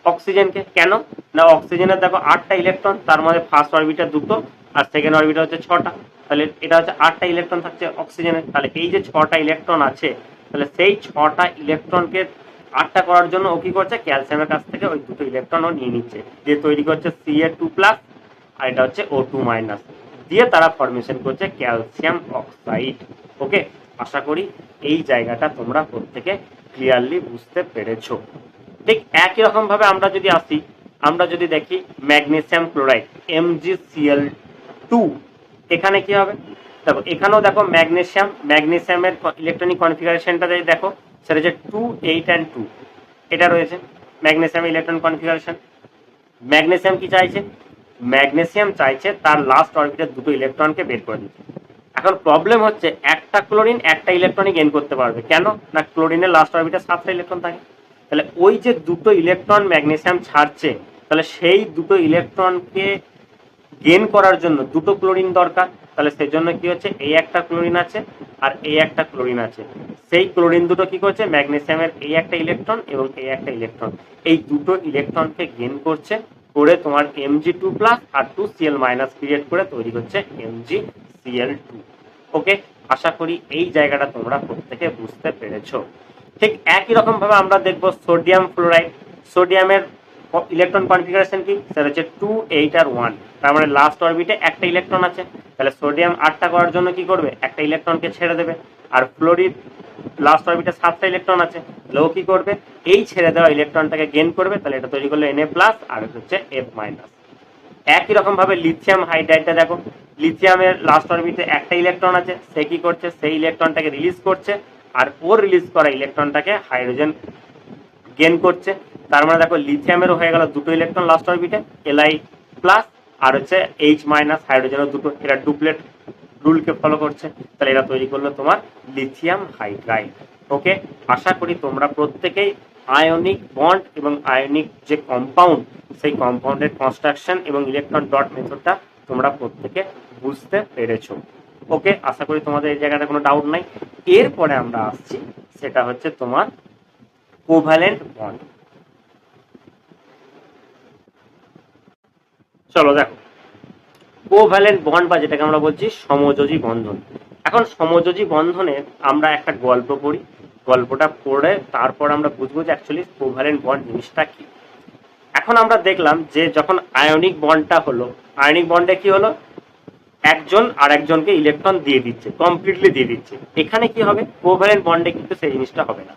অক্সিজেনকে। কেন না, অক্সিজেনের দেখো 8টা ইলেকট্রন, তার মধ্যে ফার্স্ট অরবিটে দুটো আর সেকেন্ড অরবিটে হচ্ছে 6টা। তাহলে এটা হচ্ছে 8টা ইলেকট্রন থাকছে অক্সিজেনের। তাহলে এই যে 6টা ইলেকট্রন আছে, তাহলে সেই 6টা ইলেকট্রনকে 8টা করার জন্য ও কি করছে, ক্যালসিয়ামের কাছ থেকে ওই দুটো ইলেকট্রন ও নিয়ে নিচ্ছে, দিয়ে তৈরি করছে Ca2 প্লাস আর এটা হচ্ছে O2 মাইনাস, দিয়ে তারা ফরমেশন করছে ক্যালসিয়াম অক্সাইড। ওকে, আশা করি এই জায়গাটা তোমরা প্রত্যেকে ক্লিয়ারলি বুঝতে পেরেছো। ঠিক একই রকম ভাবে আমরা যদি আসি, আমরা যদি দেখি ম্যাগনেসিয়াম ক্লোরাইড MgCl2, এখানে কি হবে, দেখো এখানেও দেখো ম্যাগনেসিয়ামের ইলেকট্রনিক কনফিগারেশনটা যদি দেখো, সেটা হচ্ছে 2 8 and 2, এটা রয়েছে ম্যাগনেসিয়াম ইলেকট্রন কনফিগারেশন। ম্যাগনেসিয়াম কি চাইছে, ম্যাগনেসিয়াম চাইছে তার লাস্ট অরবিটের দুটো ইলেকট্রনকে বের করে দিতে। এখন প্রবলেম হচ্ছে একটা ক্লোরিন একটা ইলেকট্রনই গেইন করতে পারবে, কেন না ক্লোরিনের লাস্ট অরবিটে 7টা ইলেকট্রন থাকে। তাহলে ওই যে দুটো ইলেকট্রন ম্যাগনেসিয়াম ছাড়ছে, তাহলে সেই দুটো ইলেকট্রনকে গেইন করার জন্য দুটো ক্লোরিন দরকার। তাহলে সেজন্য কি হচ্ছে, এই একটা ক্লোরিন আছে আর এই একটা ক্লোরিন আছে, সেই ক্লোরিন দুটো কি করছে, ম্যাগনেসিয়ামের এই একটা ইলেকট্রন এবং এই একটা ইলেকট্রন, এই দুটো ইলেকট্রনকে গেইন করছে, করে তোমার Mg2 প্লাস আর 2Cl মাইনাস ক্রিয়েট করে তৈরি হচ্ছে MgCl2। ওকে, আশা করি এই জায়গাটা তোমরা প্রত্যেকে বুঝতে পেরেছো। ঠিক একই রকম ভাবে আমরা দেখবো সোডিয়াম ফ্লোরাইড। সোডিয়ামের ইলেকট্রন কনফিগারেশন কি, সেটা হচ্ছে 2 8 আর 1, তার মানে লাস্ট অরবিটে একটা ইলেকট্রন আছে। তাহলে সোডিয়াম 8টা করার জন্য কি করবে, একটা ইলেকট্রনকে ছেড়ে দেবে। আর ফ্লোরিন লাস্ট অরবিটে 7টা ইলেকট্রন আছে, লো কি করবে, এই ছেড়ে দেওয়া ইলেকট্রনটাকে গেইন করবে, তাহলে এটা তৈরি করলো Na প্লাস আর হচ্ছে F মাইনাস। একই রকম ভাবে লিথিয়াম হাইড্রাইডটা দেখো, লিথিয়ামের লাস্ট অরবিটে একটা ইলেকট্রন আছে, সে কি করছে, সেই ইলেকট্রনটাকে রিলিজ করছে, আর ওর রিলিজ করা ইলেকট্রনটাকে হাইড্রোজেন গেন করছে। তার মানে দেখো লিথিয়ামেরও হয়ে গেল দুটো ইলেকট্রন লাস্ট অরবিটে, Li প্লাস আর হচ্ছে H মাইনাস, হাইড্রোজেনও দুটো। এরা ডুপ্লেট রুলকে ফলো করছে, তাহলে এরা তৈরি করলো তোমার লিথিয়াম হাইড্রাইড। ওকে, আশা করি তোমরা প্রত্যেকেই আয়নিক বন্ড এবং আয়নিক যে কম্পাউন্ড, সেই কম্পাউন্ডের কনস্ট্রাকশন এবং ইলেকট্রন ডট মেথডটা তোমরা প্রত্যেকে বুঝতে পেরেছো। ওকে, আশা করি তোমাদের এই জায়গাটা কোনো ডাউট নাই। এরপরে আমরা আসছি, সেটা হচ্ছে তোমার কোভ্যালেন্ট বন্ড। চলো দেখো, কোভ্যালেন্ট বন্ড বা যেটাকে আমরা বলছি সমযোজী বন্ধন। এখন সমযোজী বন্ধনের আমরা একটা গল্প পড়ি, গল্পটা পড়ে তারপর আমরা বুঝবো যে অ্যাকচুয়ালি কোভ্যালেন্ট বন্ড জিনিসটা কি। এখন আমরা দেখলাম যে যখন আয়নিক বন্ডটা হলো, আয়নিক বন্ডে কি হলো, একজন আর একজনকে ইলেকট্রন দিয়ে দিচ্ছে, কমপ্লিটলি দিয়ে দিচ্ছে। এখানে কি হবে, কোভ্যালেন্ট বন্ডে কিন্তু সেই জিনিসটা হবে না।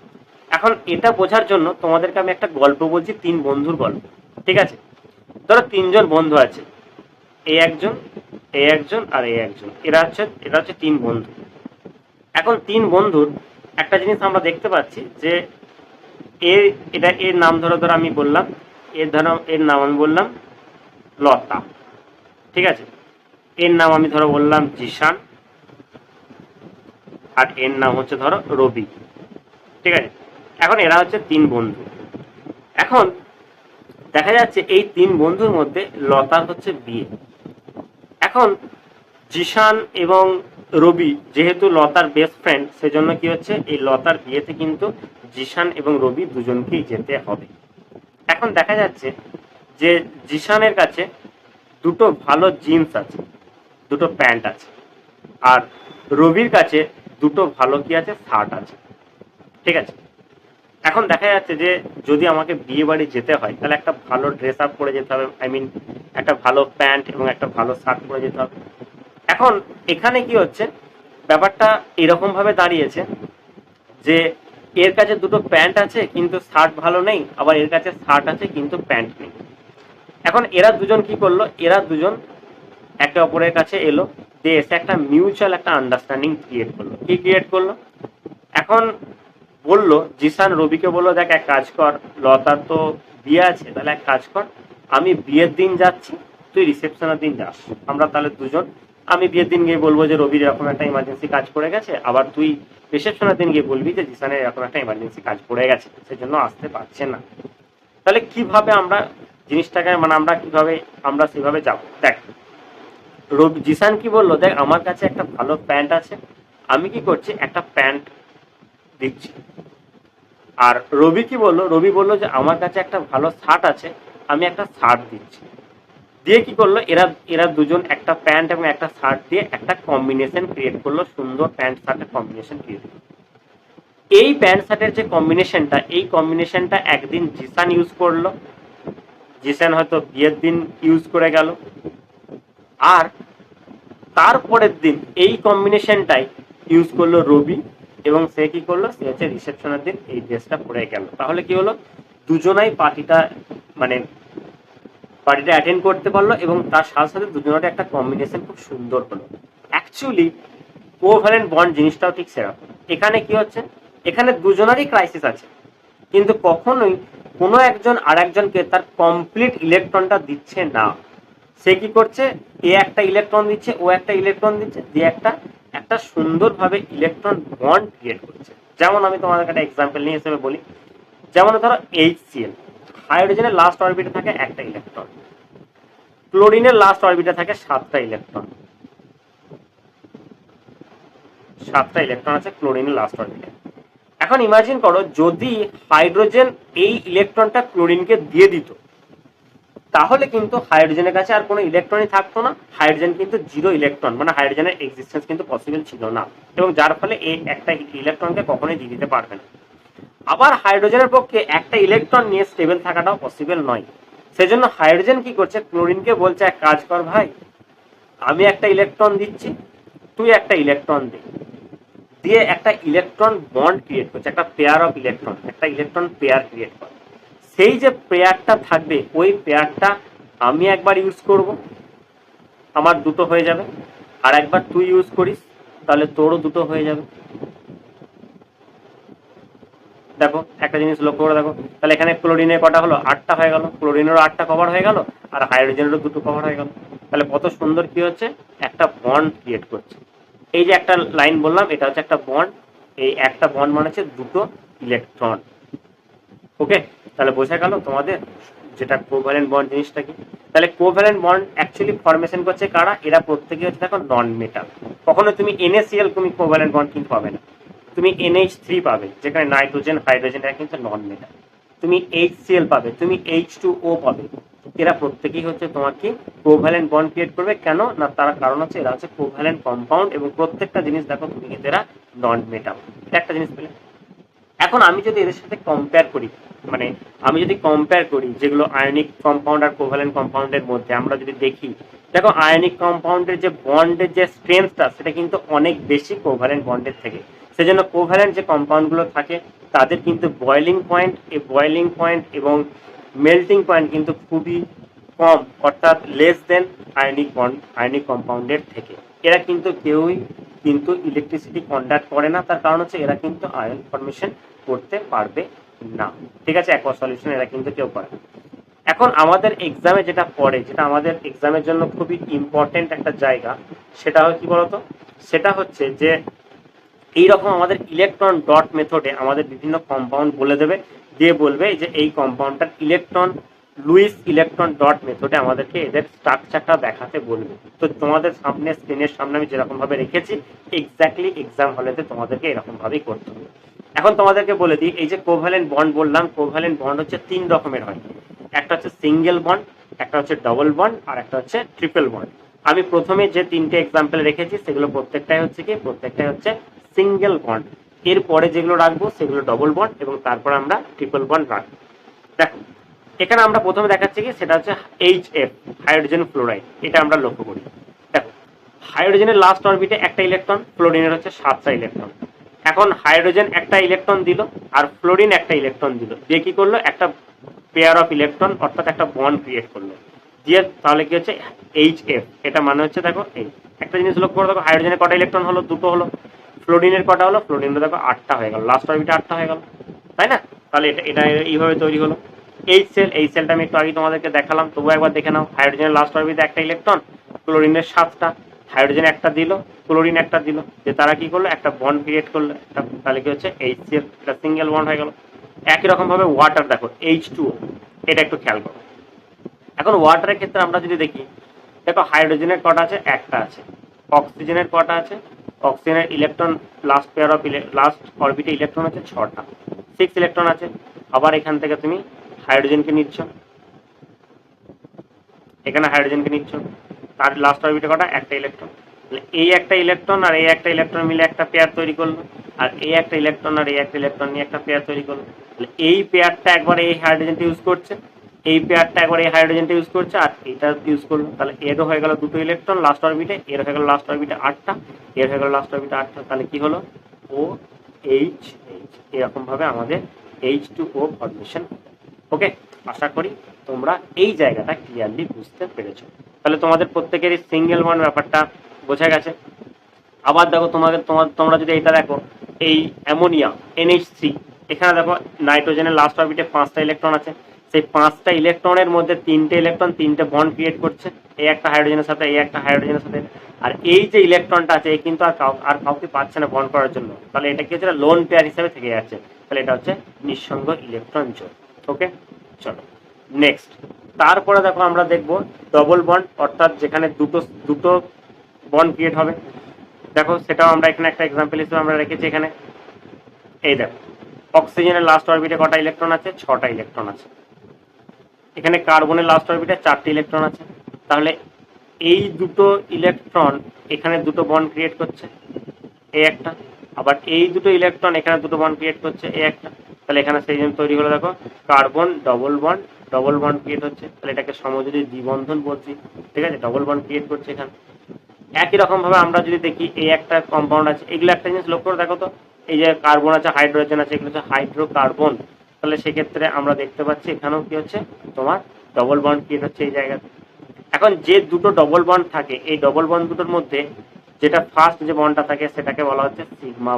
এখন এটা বোঝার জন্য তোমাদেরকে আমি একটা গল্প বলছি, তিন বন্ধুর গল্প। ঠিক আছে, ধরো তিনজন বন্ধু আছে, এ একজন, এ একজন আর এ একজন। এরা হচ্ছে তিন বন্ধু। এখন তিন বন্ধুর একটা জিনিস আমরা দেখতে পাচ্ছি যে এর নাম ধরো আমি বললাম, এর নাম আমি বললাম লতা। ঠিক আছে, এর নাম আমি ধরো বললাম জিশান, আর এর নাম হচ্ছে ধরো রবি। ঠিক আছে, এখন এরা হচ্ছে তিন বন্ধু। এখন দেখা যাচ্ছে এই তিন বন্ধুর মধ্যে লতার হচ্ছে বিয়ে। এখন জিশান এবং রবি যেহেতু লতার বেস্ট ফ্রেন্ড, সেজন্য কি হচ্ছে, এই লতার বিয়েতে কিন্তু জিশান এবং রবি দুজনকেই যেতে হবে। এখন দেখা যাচ্ছে যে জিশানের কাছে দুটো ভালো জিন্স আছে, দুটো প্যান্ট আছে, আর রবির কাছে দুটো ভালো কি আছে, শার্ট আছে। ঠিক আছে, এখন দেখা যাচ্ছে যে যদি আমাকে বিয়ে বাড়ি যেতে হয়, তাহলে একটা ভালো ড্রেস আপ করে যেতে হবে, একটা ভালো প্যান্ট এবং একটা ভালো শার্ট পরে যেতে হবে। এখন এখানে কি হচ্ছে, ব্যাপারটা এরকম ভাবে দাঁড়িয়েছে যে এর কাছে দুটো প্যান্ট আছে কিন্তু শার্ট ভালো নেই, আবার এর কাছে শার্ট আছে কিন্তু প্যান্ট নেই। এখন এরা দুজন কি করলো, এরা দুজন একে অপরের কাছে এলো, দিয়ে এসে একটা মিউচুয়াল একটা আন্ডারস্ট্যান্ডিং ক্রিয়েট করলো। কি ক্রিয়েট করলো, এখন বললো জিসান রবিকে বললো, দেখ এক কাজ কর, লতার তো বিয়ে আছে, তাহলে এক কাজ কর, আমি বিয়ের দিন যাচ্ছি, তুই রিসেপশনের দিন যাস। আমরা তাহলে দুজন, আমি বিয়ের দিন গিয়ে বলবো যে রবির এরকম একটা ইমার্জেন্সি কাজ পড়ে গেছে, আবার তুই রিসেপশনের দিন গিয়ে বলবি যে জিসানের এরকম একটা ইমার্জেন্সি কাজ পড়ে গেছে, সেজন্য আসতে পারছে না। তাহলে কিভাবে আমরা জিনিসটাকে আমরা কিভাবে আমরা সেভাবে যাব। দেখ, জিসান কি বললো, দেখ আমার কাছে একটা ভালো প্যান্ট আছে, আমি কি করছি, একটা প্যান্ট দিচ্ছি। আর রবি কি বললো, রবি বললো যে আমার কাছে একটা ভালো শার্ট আছে, আমি একটা শার্ট দিচ্ছি। দিয়ে কি করলো, এরা দুজন একটা প্যান্ট এবং একটা শার্ট দিয়ে একটা কম্বিনেশন ক্রিয়েট করলো, সুন্দর প্যান্ট শার্টের কম্বিনেশন ক্রিয়েট করলো। এই প্যান্ট শার্টের যে কম্বিনেশনটা, এই কম্বিনেশনটা একদিন জিসান ইউজ করলো, জিসান হয়তো বিয়ের দিন ইউজ করে গেল, আর তারপরের দিন এই কম্বিনেশনটাই ইউজ করলো রবি, এবং সে কি করলো, সে হচ্ছে রিসেপশনের দিন এই ড্রেসটা পরে গেল। তাহলে কি হলো, দুজনাই পার্টিটা অ্যাটেন্ড করতে পারলো, এবং তার সাথে সাথে দুজনের একটা কম্বিনেশন খুব সুন্দর হলো। অ্যাকচুয়ালি কোভ্যালেন্ট বন্ড জিনিসটাও ঠিক সেরকম। এখানে কি হচ্ছে, এখানে দুজনেরই ক্রাইসিস আছে, কিন্তু কখনোই কোনো একজন আর একজনকে তার কমপ্লিট ইলেকট্রনটা দিচ্ছে না। সে কি করছে, এ একটা ইলেকট্রন দিচ্ছে, ও একটা ইলেকট্রন দিচ্ছে, দিয়ে একটা সুন্দরভাবে ইলেকট্রন বন্ড ক্রিয়েট করছে। যেমন আমি তোমাদের একটা এক্সাম্পল নিয়ে হিসেবে বলি, যেমন ধরো HCl, হাইড্রোজেনের লাস্ট অরবিটে থাকে একটা ইলেকট্রন, ক্লোরিনের লাস্ট অরবিটে থাকে 7টা ইলেকট্রন, 7টা ইলেকট্রন আছে ক্লোরিনের লাস্ট অরবিটে। এখন ইমাজিন করো, যদি হাইড্রোজেন এই ইলেকট্রনটা ক্লোরিনকে দিয়ে দিত, তাহলে কিন্তু হাইড্রোজেনের কাছে আর কোনো ইলেকট্রনই থাকতো না, হাইড্রোজেন কিন্তু জিরো ইলেকট্রন, মানে হাইড্রোজেনের এক্সিস্টেন্স কিন্তু পসিবল ছিল না, এবং যার ফলে এই একটা ইলেকট্রনকে কখনোই দিয়ে দিতে পারবে না। আবার হাইড্রোজেনের পক্ষে একটা ইলেকট্রন নিয়ে স্টেবল থাকাটাও পসিবল নয়। সেজন্য হাইড্রোজেন কি করছে, ক্লোরিনকে বলছে এক কাজ কর ভাই, আমি একটা ইলেকট্রন দিচ্ছি, তুই একটা ইলেকট্রন দে, দিয়ে একটা ইলেকট্রন বন্ড ক্রিয়েট করছে, একটা পেয়ার অফ ইলেকট্রন, একটা ইলেকট্রন পেয়ার ক্রিয়েট করে। সেই যে পেয়ারটা থাকবে, ওই পেয়ারটা আমি একবার ইউজ করব, আমার দুটো হয়ে যাবে, আর একবার তুই ইউজ করিস, তাহলে তোরও দুটো হয়ে যাবে। দেখো একটা জিনিস লক্ষ্য করে দেখো, তাহলে এখানে ক্লোরিনের কটা হলো, 8টা হয়ে গেল, ক্লোরিনেরও 8টা কভার হয়ে গেল, আর হাইড্রোজেনেরও 2টো কভার হয়ে গেল। তাহলে কত সুন্দর কি হচ্ছে, একটা বন্ড ক্রিয়েট করছে। এই যে একটা লাইন বললাম, এটা হচ্ছে একটা বন্ড। এই একটা বন্ড মানে হচ্ছে 2টো ইলেকট্রন। ওকে, তাহলে বোঝা গেল তোমাদের যেটা কোভ্যালেন্ট বন্ড জিনিসটা কি। তাহলে কোভ্যালেন্ট বন্ড অ্যাকচুয়ালি ফরমেশন করছে কারা, এরা প্রত্যেকে হচ্ছে দেখো নন মেটাল। কখনো তুমি NaCl তুমি কোভ্যালেন্ট বন্ড কিন্তু পাবে না, তুমি NH3 পাবে, যেখানে নাইট্রোজেন হাইড্রোজেন এরা কিন্তু নন মেটাল। তুমি HCl পাবে, তুমি H2O পাবে। এরা প্রত্যেকেই হচ্ছে তোমার কি কোভ্যালেন্ট বন্ড ক্রিয়েট করবে। কেন না, তার কারণ হচ্ছে এরা হচ্ছে কোভ্যালেন্ট কম্পাউন্ড, এবং প্রত্যেকটা জিনিস দেখো তুমি কিন্তু এরা নন মেটাল। এটা একটা জিনিস পেলে। এখন আমি যদি এদের সাথে কম্পেয়ার করি, মানে আমি যদি কম্পেয়ার করি যেগুলো আয়নিক কম্পাউন্ড আর কোভ্যালেন্ট কম্পাউন্ডের মধ্যে, আমরা যদি দেখি, দেখো আয়নিক কম্পাউন্ডের যে বন্ডের যে স্ট্রেংথটা সেটা কিন্তু অনেক বেশি কোভ্যালেন্ট বন্ডের থেকে। সেজন্য কোভ্যালেন্ট যে কম্পাউন্ডগুলো থাকে তাদের কিন্তু বয়েলিং পয়েন্ট এবং মেল্টিং পয়েন্ট কিন্তু খুবই কম, অর্থাৎ লেস দেন আয়নিক কম্পাউন্ডের থেকে। এরা কিন্তু কেউই কিন্তু ইলেকট্রিসিটি কন্ডাক্ট করে না, তার কারণ হচ্ছে এরা কিন্তু আয়ন ফরমেশন করতে পারবে না। ঠিক আছে, অ্যাকোয়াস সলিউশন এরা কিন্তু কেউ করে না। এখন আমাদের এক্সামে যেটা পড়ে, যেটা আমাদের এক্সামের জন্য খুবই ইম্পর্টেন্ট একটা জায়গা, সেটা হয় কি বলতো, সেটা হচ্ছে যে এইরকম আমাদের ইলেকট্রন ডট মেথডে আমাদের বিভিন্ন কম্পাউন্ড বলে দেবে, দিয়ে বলবে যে এই কম্পাউন্ডটার লুইস ইলেকট্রন ডট মেথডে আমাদেরকে এদের স্ট্রাকচারটা দেখাতে বলবে। তো তোমাদের সামনে স্ক্রিনের সামনে আমি যেরকম ভাবে রেখেছি এক্স্যাক্টলি এক্সাম হলেতে তোমাদেরকে এরকম ভাবেই করতে হবে। এখন তোমাদেরকে বলে দিই, এই যে কোভ্যালেন্ট বন্ড বললাম, কোভ্যালেন্ট বন্ড হচ্ছে 3 রকমের হয়। একটা হচ্ছে সিঙ্গেল বন্ড, একটা হচ্ছে ডবল বন্ড, আর একটা হচ্ছে ট্রিপল বন্ড। আমি প্রথমে যে 3টে এক্সাম্পল রেখেছি সেগুলো প্রত্যেকটাই হচ্ছে সিঙ্গেল বন্ড। এরপরে যেগুলো রাখবো সেগুলো ডবল বন্ড, এবং তারপর আমরা ট্রিপল বন্ড রাখবো। দেখো এখানে আমরা প্রথমে দেখাচ্ছি কি, সেটা হচ্ছে HF, হাইড্রোজেন ফ্লোরাইড। এটা আমরা লক্ষ্য করি। দেখো হাইড্রোজেনের লাস্ট অরবিটে একটা ইলেকট্রন, ফ্লোরিনের হচ্ছে 7টা ইলেকট্রন। এখন হাইড্রোজেন একটা ইলেকট্রন দিল আর ফ্লোরিন একটা ইলেকট্রন দিল, দিয়ে কি করলো, একটা পেয়ার অফ ইলেকট্রন অর্থাৎ একটা বন্ড ক্রিয়েট করলো, দিয়ে তাহলে কি হচ্ছে HF। এটা মানে হচ্ছে দেখো এই একটা জিনিস লক্ষ্য করে দেখো, হাইড্রোজেনের কটা ইলেকট্রন হলো, 2টো হলো। ফ্লোরিনের কটা হলো, ফ্লোরিনের দেখো 8টা হয়ে গেল, লাস্ট অরবিটে 8টা হয়ে গেল, তাই না? তাহলে এটা এটা এইভাবে তৈরি হলো। এই সেলটা আমি একটু আগে তোমাদেরকে দেখালাম, তবু একবার দেখে নাও। হাইড্রোজেনের লাস্ট অরবিটে একটা ইলেকট্রন, ক্লোরিনের 7টা, হাইড্রোজেন একটা দিল, ক্লোরিন একটা দিল, যে তারা কি করলো, একটা বন্ড ক্রিয়েট করলো একটা, তাহলে কি হচ্ছে HCl, এটা সিঙ্গেল বন্ড হয়ে গেল। একই রকম ভাবে ওয়াটার দেখো H2O, এটা একটু খেয়াল করো। এখন ওয়াটারের ক্ষেত্রে আমরা যদি দেখি, দেখো হাইড্রোজেনের কটা আছে, একটা আছে। অক্সিজেনের কটা আছে, অক্সিজেনের ইলেকট্রন লাস্ট অরবিটে ইলেকট্রন আছে 6টা, 6 ইলেকট্রন আছে। আবার এখান থেকে তুমি হাইড্রোজেনকে নিচ্ছ, এখানে হাইড্রোজেনকে নিচ্ছ, তার লাস্ট অরবিটে কটা, একটা ইলেকট্রন। এই একটা ইলেকট্রন আর এই একটা ইলেকট্রন মিলে একটা পেয়ার তৈরি করলো, আর এই একটা ইলেকট্রন আর এই একটা ইলেকট্রন নিয়ে একটা পেয়ার তৈরি করলো। এই পেয়ারটা একবার এই হাইড্রোজেনটা ইউজ করছে, এই পেয়ারটা একবার এই হাইড্রোজেনটা ইউজ করছে, আর এটা ইউজ করলো। তাহলে এরও হয়ে গেল 2টো ইলেকট্রন লাস্ট অরবিটে, এর হয়ে গেল লাস্ট অরবিটে 8টা, এর হয়ে গেল লাস্ট অরবিটে 8টা। তাহলে কি হলো, OH। এরকম ভাবে আমাদের H2O ফর্মেশন। ওকে, আশা করি তোমরা এই জায়গাটা ক্লিয়ারলি বুঝতে পেরেছো। তাহলে তোমাদের প্রত্যেকেরই সিঙ্গেল বন্ড ব্যাপারটা বোঝা গেছে। আবার দেখো তোমরা যদি এটা দেখো, এই অ্যামোনিয়া NH3, এখানে দেখো নাইট্রোজেনের লাস্ট অরবিটে 5টা ইলেকট্রন আছে। সেই 5টা ইলেকট্রনের মধ্যে 3টে ইলেকট্রন 3টে বন্ড ক্রিয়েট করছে, এই একটা হাইড্রোজেনের সাথে, এই একটা হাইড্রোজেনের সাথে। আর এই যে ইলেকট্রনটা আছে, এই কিন্তু আর কাউকে পাচ্ছে না বন্ড করার জন্য, তাহলে এটা কি হচ্ছে, লোন পেয়ার হিসেবে থেকে যাচ্ছে। তাহলে এটা হচ্ছে নিঃসঙ্গ ইলেকট্রন জোন। ওকে, চলো নেক্সট। তারপরে দেখো আমরা দেখবো ডবল বন্ড, অর্থাৎ যেখানে দুটো বন্ড ক্রিয়েট হবে। দেখো সেটাও আমরা এখানে একটা এক্সাম্পল হিসেবে আমরা রেখেছি। এখানে এই দেখো অক্সিজেনের লাস্ট অরবিটে কটা ইলেকট্রন আছে, 6টা ইলেকট্রন আছে। এখানে কার্বনের লাস্ট অরবিটে 4টে ইলেকট্রন আছে। তাহলে এই দুটো ইলেকট্রন এখানে দুটো বন্ড ক্রিয়েট করছে, এই একটা। আবার এই দুটো ইলেকট্রন এখানে দুটো বন্ড ক্রিয়েট করছে, এই একটা। তাহলে এখানে সেই জন্য তৈরি হলো দেখো কার্বন ডবল বন্ড ক্রিয়েট হচ্ছে। তাহলে এটাকে সমযোজী দ্বিবন্ধন বলছি। ঠিক আছে, ডবল বন্ড ক্রিয়েট করছে এখানে। একই রকম ভাবে আমরা যদি দেখি, এই একটা কম্পাউন্ড আছে, এগুলো একটা জিনিস লক্ষ্য করে দেখো তো, এই যে কার্বন আছে, হাইড্রোজেন আছে, এগুলো হচ্ছে হাইড্রোকার্বন। তাহলে সেক্ষেত্রে আমরা দেখতে পাচ্ছি এখানেও কি হচ্ছে, তোমার ডবল বন্ড ক্রিয়েট হচ্ছে এই জায়গাতে। এখন যে দুটো ডবল বন্ড থাকে, এই ডবল বন্ড দুটোর মধ্যে যেটা ফার্স্ট যে বন্ডটা থাকে সেটাকে বলা হচ্ছে সিগমা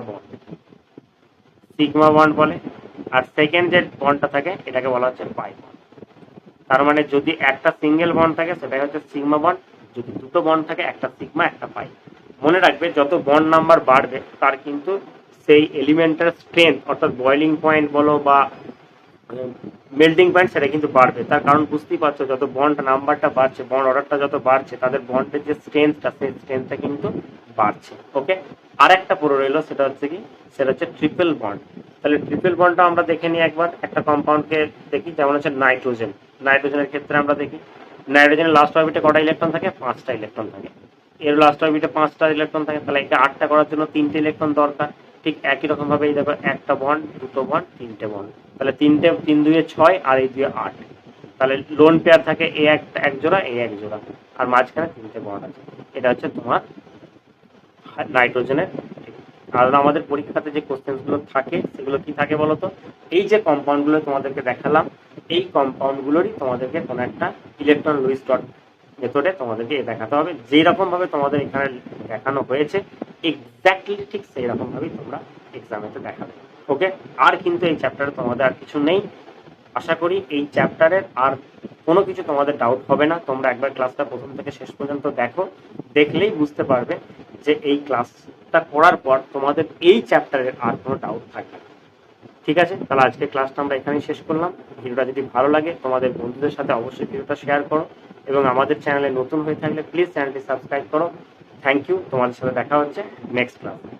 বন্ড বলে। আর সেকেন্ড যে বন্ডটা থাকে এটাকে বলা হচ্ছে পাই বন্ড। তার মানে যদি একটা সিঙ্গেল বন্ড থাকে সেটাই হচ্ছে সিগমা বন্ড, যদি দুটো বন্ড থাকে একটা সিগমা একটা পাই। মনে রাখবে যত বন্ড নাম্বার বাড়বে তার কিন্তু সেই এলিমেন্টের স্ট্রেংথ অর্থাৎ বয়েলিং পয়েন্ট বলো বা মেল্টিং পয়েন্ট সেটা কিন্তু বাড়বে। তার কারণ বুঝতেই পারছো, যত বন্ড নাম্বারটা বাড়ছে, বন্ড অর্ডারটা যত বাড়ছে, তাদের বন্ডের যে স্ট্রেংথটা সেই স্ট্রেংথটা কিন্তু বাড়ছে। ওকে, আর একটা পুরো রইলো, সেটা হচ্ছে কি, সেটা হচ্ছে ট্রিপল বন্ড। তাহলে ট্রিপল বন্ডটা আমরা দেখে নিই একবার। একটা কম্পাউন্ডকে দেখি, যেমন হচ্ছে নাইট্রোজেন। নাইট্রোজেনের ক্ষেত্রে আমরা দেখি নাইট্রোজেনের লাস্ট অরবিটে কটা ইলেকট্রন থাকে? 5টা ইলেকট্রন থাকে। এর লাস্ট অরবিটে 5টা ইলেকট্রন থাকে, তাহলে এটা 8টা করার জন্য 3টে ইলেকট্রন দরকার। ঠিক একই রকম ভাবে এই দেখো, একটা বন্ড, দুটো বন্ড, 3টে বন্ড, তাহলে 3 2 6 আর এই 2 8। তাহলে লোন পেয়ার থাকে এ এক জোড়া, এ এক জোড়া, আর মাঝখানে 3টে বন্ড আছে। এটা হচ্ছে তোমার নাইট্রোজেনের। কারণ আমাদের পরীক্ষাতে যে কোশ্চেনগুলো থাকে সেগুলো কি থাকে বলতো, এই যে কম্পাউন্ডগুলো তোমাদেরকে দেখালাম, এই কম্পাউন্ডগুলোরই তোমাদেরকে কোনো একটা ইলেকট্রন লুইস ডট মেথডে তোমাদেরকে দেখাতে হবে। যেরকম ভাবে তোমাদের এখানে দেখানো হয়েছে এক্স্যাক্টলি ঠিক সেই রকম ভাবেই তোমরা এক্সামেতে দেখাবে। ওকে, আর কিন্তু এই চ্যাপ্টারে তোমাদের আর কিছু নেই। আশা করি এই চ্যাপ্টারের আর কোনো কিছু তোমাদের ডাউট হবে না। তোমরা একবার ক্লাসটা প্রথম থেকে শেষ পর্যন্ত দেখো, দেখলেই বুঝতে পারবে যে এই ক্লাসটা করার পর তোমাদের এই চ্যাপ্টারের আর কোনো ডাউট থাকবে না। ঠিক আছে, তাহলে আজকে ক্লাসটা আমরা এখানেই শেষ করলাম। ভিডিওটা যদি ভালো লাগে তোমাদের বন্ধুদের সাথে অবশ্যই ভিডিওটা শেয়ার করো, এবং আমাদের চ্যানেলে নতুন হয়ে থাকলে প্লিজ চ্যানেলটি সাবস্ক্রাইব করো। থ্যাংক ইউ, তোমাদের সাথে দেখা হচ্ছে নেক্সট ক্লাসে।